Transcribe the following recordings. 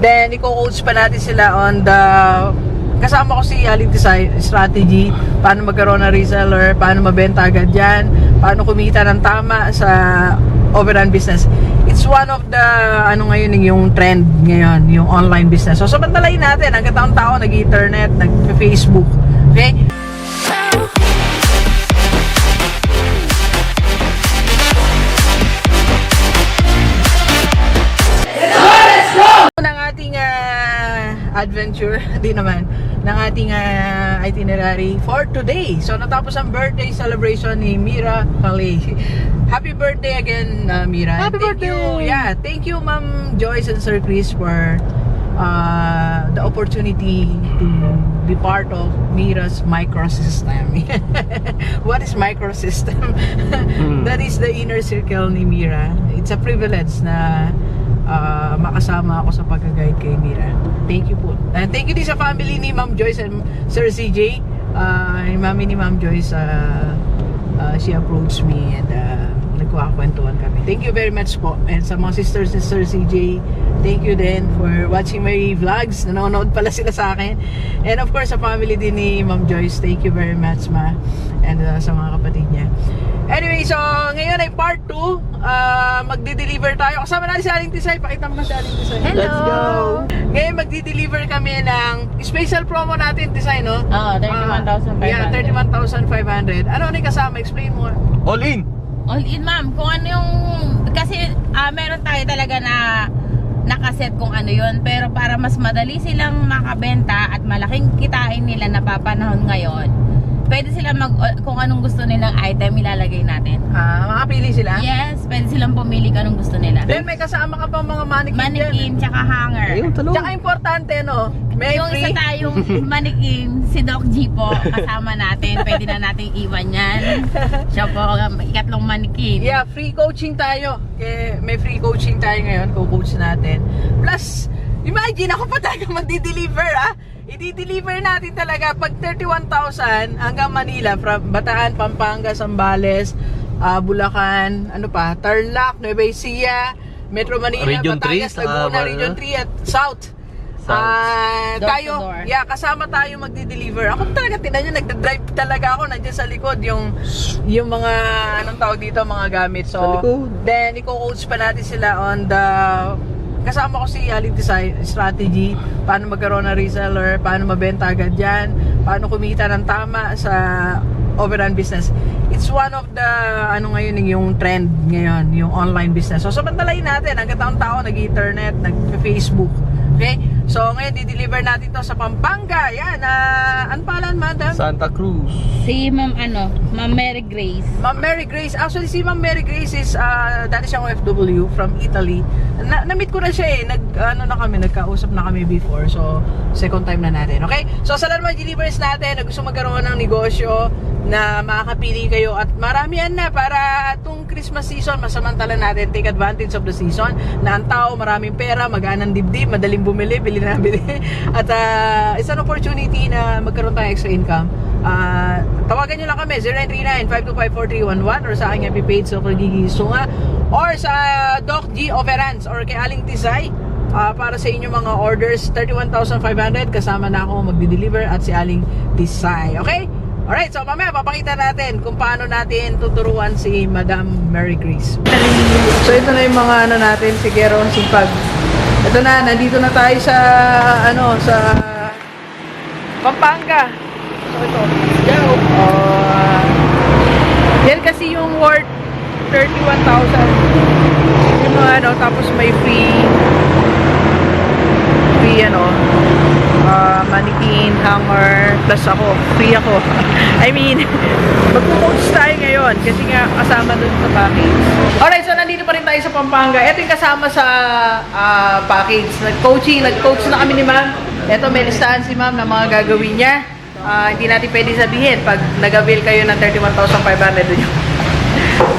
Then, i-coach pa natin sila on the... Kasama ko si Aling Design Strategy, paano magkaroon ng reseller, paano mabenta agad yan, paano kumita ng tama sa overrun business. It's one of the, ngayon, yung trend ngayon, yung online business. So, samantalahin natin, hanggang taong tao, nag-internet, nag-Facebook. Okay? Ng ating adventure, di naman, ng ating itinerary for today. So, natapos ang birthday celebration ni Mira Kalei. Happy birthday again, Mira. Happy birthday! Thank you, Ma'am Joyce and Sir Chris for the opportunity to be part of Mira's microsystem. What is microsystem? That is the inner circle ni Mira. It's a privilege na makasama ako sa pag-guide kay Mira. Thank you po. And thank you din sa family ni Ma'am Joyce and Sir CJ. Yung mami ni Ma'am Joyce, she approached me and nagkakwentuhan kami. Thank you very much po. And sa mga sisters ni Sir CJ, thank you din for watching my vlogs. Nanonood pala sila sa akin. And of course, sa family din ni Ma'am Joyce, thank you very much, Ma. And sa mga kapatid niya. Anyway, so ngayon ay part 2. Magdi-deliver tayo. Kasama natin si Aling Tisay. Pakita mo na si Aling Tisay. Hello! Let's go! Ngayon magdi-deliver kami ng special promo natin, Tisay, no? Oo, 31,500. Yeah, 31,500. Ano yung kasama? Explain mo. All in! All in, ma'am. Kung ano yung... Kasi meron tayo talaga na nakaset kung ano yun. Pero para mas madali silang makabenta at malaking kitain nila na papanahon ngayon, pwede sila kung anong gusto nilang item ilalagay natin. Makapili sila? Yes, pwede silang pumili kung anong gusto nila. Then may kasama ka pa mga mannequin Mannequin, dyan. tsaka hanger. Ayun, talong. Tsaka importante, no? May Yung free. isa tayong mannequin, si Doc G po, kasama natin. Pwede na nating iwan yan. Siya po, ikatlong mannequin. Yeah, free coaching tayo. May free coaching tayo ngayon. Co-coach natin. Plus, imagine ako pa talaga magdi-deliver, I-deliver natin talaga pag 31,000 hanggang Manila, from Bataan, Pampanga, Zambales, Bulacan, ano pa, Tarlac, Nueva Ecija, Metro Manila, Region Batangas, 3, Laguna, Region 3 at South. Door Tayo, to door. yeah, kasama tayo magdi-deliver. Ako talaga, tinan nyo, nagda-drive talaga ako. Nandiyan sa likod yung mga, anong tawag dito, mga gamit. So, Sa likod. then, i-coach pa natin sila on the... Kasama ko si Aling Design Strategy, paano magkaroon ng reseller, paano mabenta agad yan, paano kumita ng tama sa overrun business. It's one of the, ngayon, yung trend ngayon, yung online business. So, samantalahin natin, hanggang taong tao, nag-internet, nag-Facebook. Okay? So, ngayon, di-deliver natin to sa Pampanga. Yan, ano palan, madam? Santa Cruz. Si Ma'am Ma'am Mary Grace. Ma'am Mary Grace. Actually, si Ma'am Mary Grace is, dati siyang OFW from Italy. Na-meet ko na siya nagkausap na kami before. So, second time na natin. Okay? So, sa lahat mga delivers natin na gusto magkaroon ng negosyo, na makakapili kayo at marami yan na para itong Christmas season, masamantala natin, take advantage of the season na ang tao, maraming pera, magaan ang dibdib, madaling bumili, bili na bili at it's an opportunity na magkaroon tayo extra income. Tawagan nyo lang kami 0939-525-4311 or sa aking FB page so Sunga or sa Doc G Overruns or kay Aling Tisay para sa inyong mga orders. 31,500 kasama na ako magdi-deliver at si Aling Tisay. Okay? Alright, so mamaya papakita natin kung paano natin tuturuan si Madam Mary Grace. So ito na yung mga natin, sigero, sipag. Ito na, nandito na tayo sa sa Pampanga. So ito, let's go. Yan kasi yung worth 31,000. Yung tapos may free mannequin, hanger, plus ako, free ako. I mean, magpo-coach tayo ngayon kasi nga kasama dun sa package. Alright, so nandito pa rin tayo sa Pampanga. Ito yung kasama sa package. Nag-coach na kami ni ma'am. Ito, may listahan si ma'am ng mga gagawin niya. Hindi natin pwede sabihin pag nag-avail kayo ng 31,500 dun yun.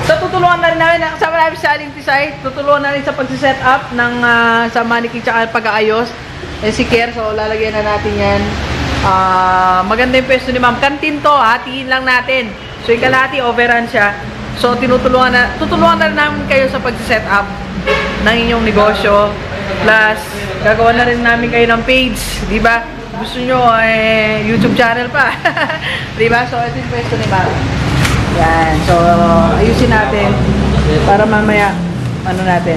So, tutulungan na rin namin, kasama namin sa Aling Tisay, tutulungan na rin sa pag-set up ng sa mannequin tsaka pag-aayos. Si Kier, so lalagyan na natin yan. Maganda yung pwesto ni ma'am. Kantin to, hatiin lang natin. So yung kalahati, overrun siya. So tutulungan na rin namin kayo sa pag-set up ng inyong negosyo. Plus, gagawa na rin namin kayo ng page, di ba? Gusto nyo, YouTube channel pa. Di ba? So, ito yung pwesto ni Ma'am. Yan. So, ayusin natin para mamaya, ano natin,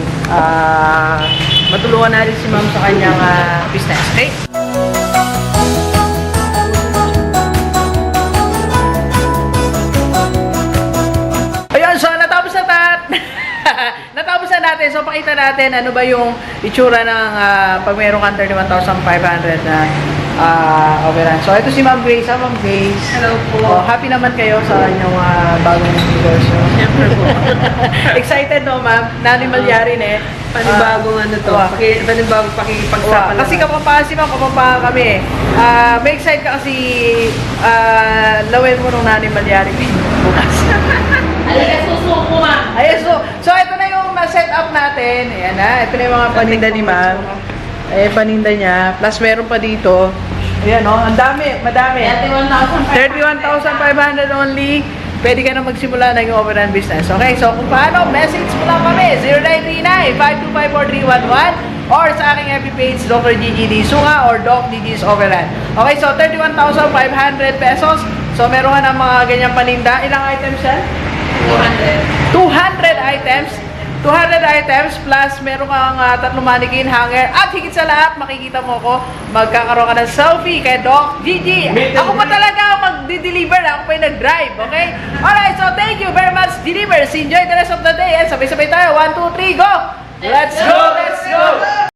matulungan natin si Ma'am sa kanyang business. Okay? Ayun, so natapos na natapos na natin. So, pakita natin ano ba yung itsura ng pag mayroong kang 31,500 na overrun. So, ito si Ma'am Grace. Ma'am Grace. Hello po. Oh, happy naman kayo sa inyong bagong negosyo. Siyempre po. Excited, no, Ma'am? Nanimalyarin eh. Panibagong ano to. Panibagong pakikipagsapalaran. Kasi kapapaan si Ma'am, kapapaan kami eh. May excite ka kasi lawin mo nung nanimalyarin bukas. Alika, susuko ma. Ayan, so ito na yung na-set up natin. Ayan na, ito na yung mga paninda ni Ma'am. Ayan, paninda niya. Plus, meron pa dito. Ayan, oh, ang dami, madami. 31,500 only. Pwede ka na magsimula ng yung overrun business. Okay, so kung paano, message mo lang kami. 0939-525-4311 or sa aking FB page, Dr. GGD Sunga or Doc GG's Overrun. Okay, so 31,500 pesos. So, meron ka ng mga ganyang paninda. Ilang items yan? 200 items. 200 items plus meron kang tatlong mannequin hanger at higit sa lahat makikita mo ko magkakaroon ka ng selfie kay Doc Gigi. Ako pa talaga mag-deliver, ako pa yung nag-drive, okay? Alright, so thank you very much, delivers. Enjoy the rest of the day and sabay-sabay tayo. 1, 2, 3, go! Let's go! Let's go!